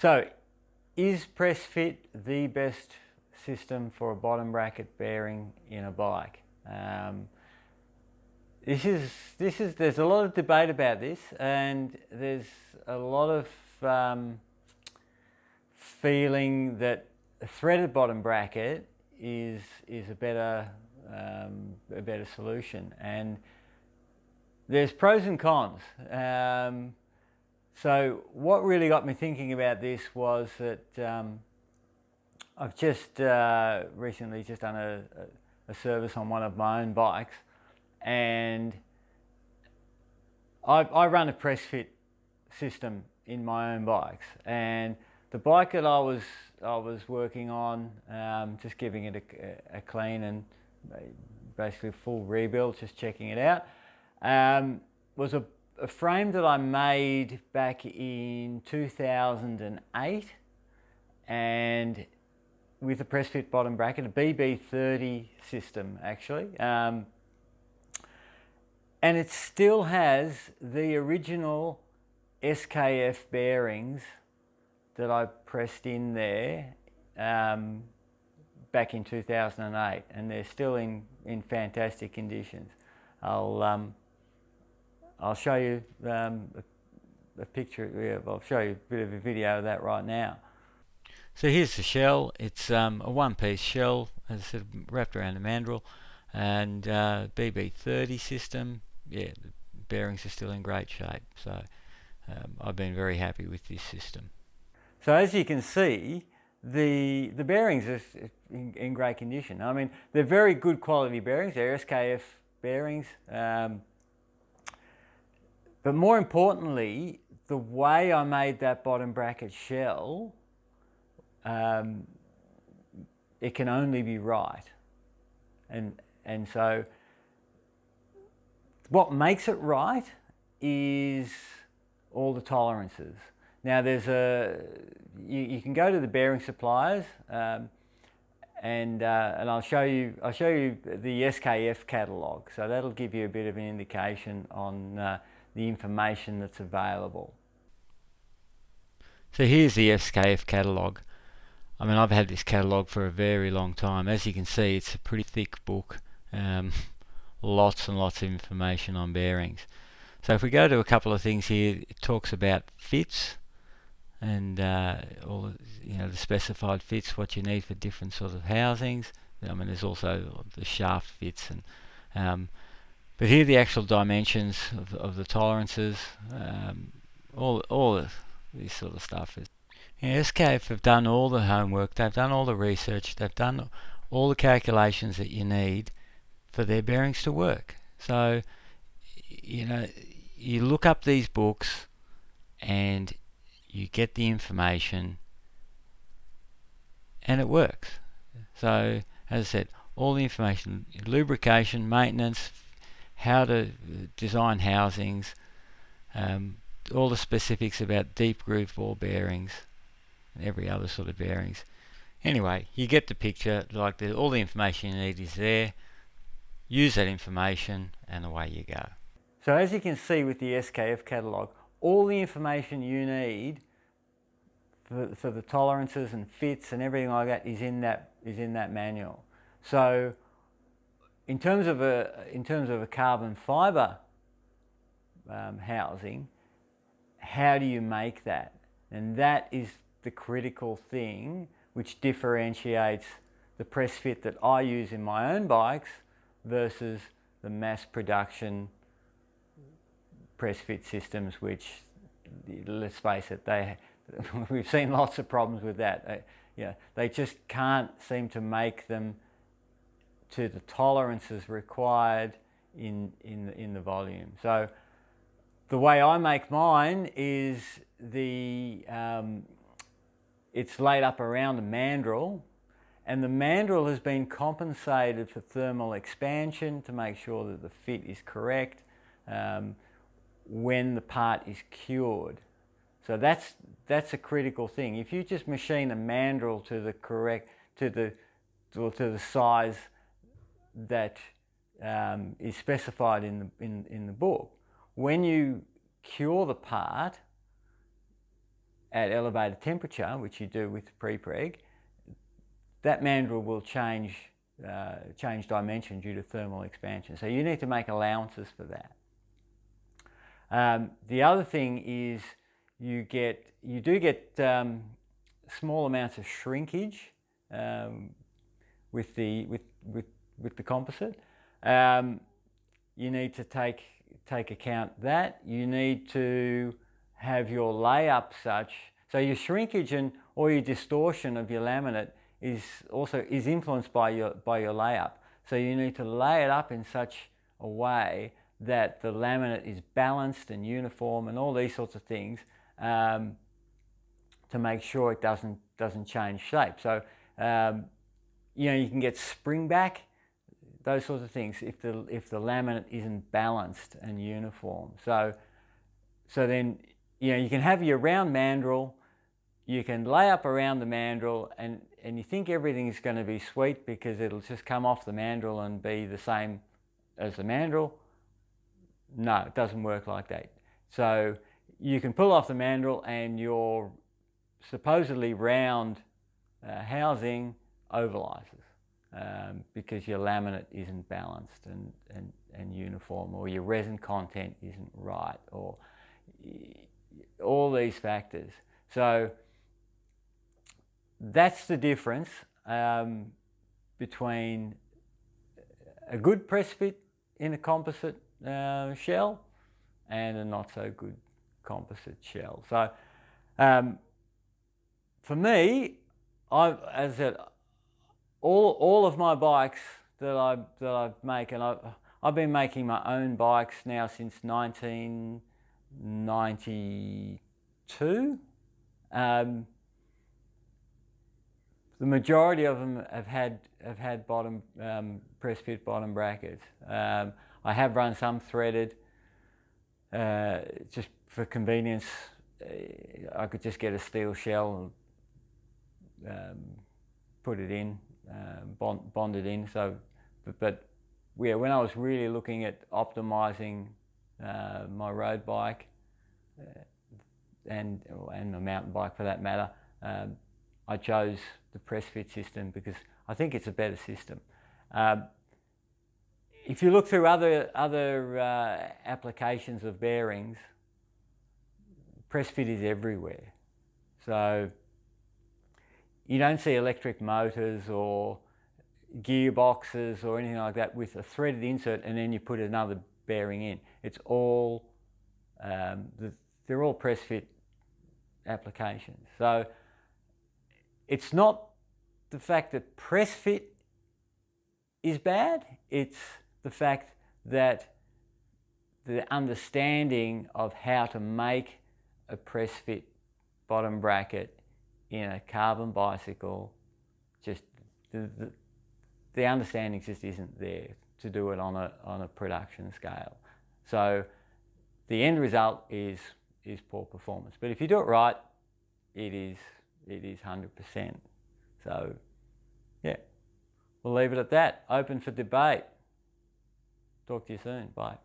So, is press fit the best system for a bottom bracket bearing in a bike? There's a lot of debate about this, and there's a lot of feeling that a threaded bottom bracket is a better solution, and there's pros and cons. So what really got me thinking about this was that I've just recently just done a service on one of my own bikes, and I run a press fit system in my own bikes, and the bike that I was working on, just giving it a clean and basically a full rebuild, just checking it out, was a frame that I made back in 2008, and with a press fit bottom bracket, a BB30 system actually, and it still has the original SKF bearings that I pressed in there back in 2008, and they're still in fantastic conditions. I'll show you a picture. Yeah, I'll show you a bit of a video of that right now. So here's the shell. It's a one-piece shell, as I said, wrapped around the mandrel, and BB30 system. Yeah, the bearings are still in great shape. So I've been very happy with this system. So as you can see, the bearings are in great condition. I mean, they're very good quality bearings. They're SKF bearings. But more importantly, the way I made that bottom bracket shell, it can only be right. And so what makes it right is all the tolerances. Now there's you can go to the bearing suppliers, and I'll show you the SKF catalogue. So that'll give you a bit of an indication on the information that's available. So here's the SKF catalogue. I mean, I've had this catalogue for a very long time. As you can see, it's a pretty thick book, lots and lots of information on bearings. So if we go to a couple of things here, it talks about fits and all the specified fits, what you need for different sort of housings. I mean, there's also the shaft fits, and but here are the actual dimensions of the tolerances, all of this sort of stuff. SKF have done all the homework, they've done all the research, they've done all the calculations that you need for their bearings to work. So, you look up these books and you get the information and it works. So, as I said, all the information, lubrication, maintenance, how to design housings, all the specifics about deep groove ball bearings and every other sort of bearings. Anyway, you get the picture. Like all the information you need is there. Use that information and away you go. So as you can see with the SKF catalogue, all the information you need for the tolerances and fits and everything like that is in that manual. So in terms of a carbon fibre housing, how do you make that? And that is the critical thing which differentiates the press fit that I use in my own bikes versus the mass production press fit systems, which, let's face it, we've seen lots of problems with that. They just can't seem to make them to the tolerances required in the volume. So the way I make mine is it's laid up around a mandrel, and the mandrel has been compensated for thermal expansion to make sure that the fit is correct when the part is cured. So that's a critical thing. If you just machine a mandrel to the size that is specified in the book, when you cure the part at elevated temperature, which you do with pre-preg, that mandrel will change dimension due to thermal expansion. So you need to make allowances for that. The other thing is you do get small amounts of shrinkage with the composite. You need to take account that. You need to have your layup such so your shrinkage or your distortion of your laminate is influenced by your layup. So you need to lay it up in such a way that the laminate is balanced and uniform and all these sorts of things to make sure it doesn't change shape. So you can get spring back, those sorts of things, if the laminate isn't balanced and uniform. So then you can have your round mandrel, you can lay up around the mandrel, and you think everything is going to be sweet because it'll just come off the mandrel and be the same as the mandrel. No, it doesn't work like that. So you can pull off the mandrel and your supposedly round housing ovalizes because your laminate isn't balanced and uniform, or your resin content isn't right, or all these factors. So that's the difference between a good press fit in a composite shell and a not so good composite shell. So for me, as I said, all of my bikes that I make, and I've been making my own bikes now since 1992. The majority of them have had bottom press fit bottom brackets. I have run some threaded, just for convenience. I could just get a steel shell and put it in, bond it in. So, but yeah, when I was really looking at optimizing my road bike and a mountain bike for that matter, I chose the press fit system because I think it's a better system. If you look through other applications of bearings, press fit is everywhere. So you don't see electric motors or gearboxes or anything like that with a threaded insert and then you put another bearing in. It's all they're all press fit applications. So it's not the fact that press fit is bad, it's the fact that the understanding of how to make a press fit bottom bracket in a carbon bicycle, just the understanding just isn't there to do it on a production scale. So the end result is poor performance. But if you do it right, it is 100%. So yeah, we'll leave it at that. Open for debate. Talk to you soon. Bye.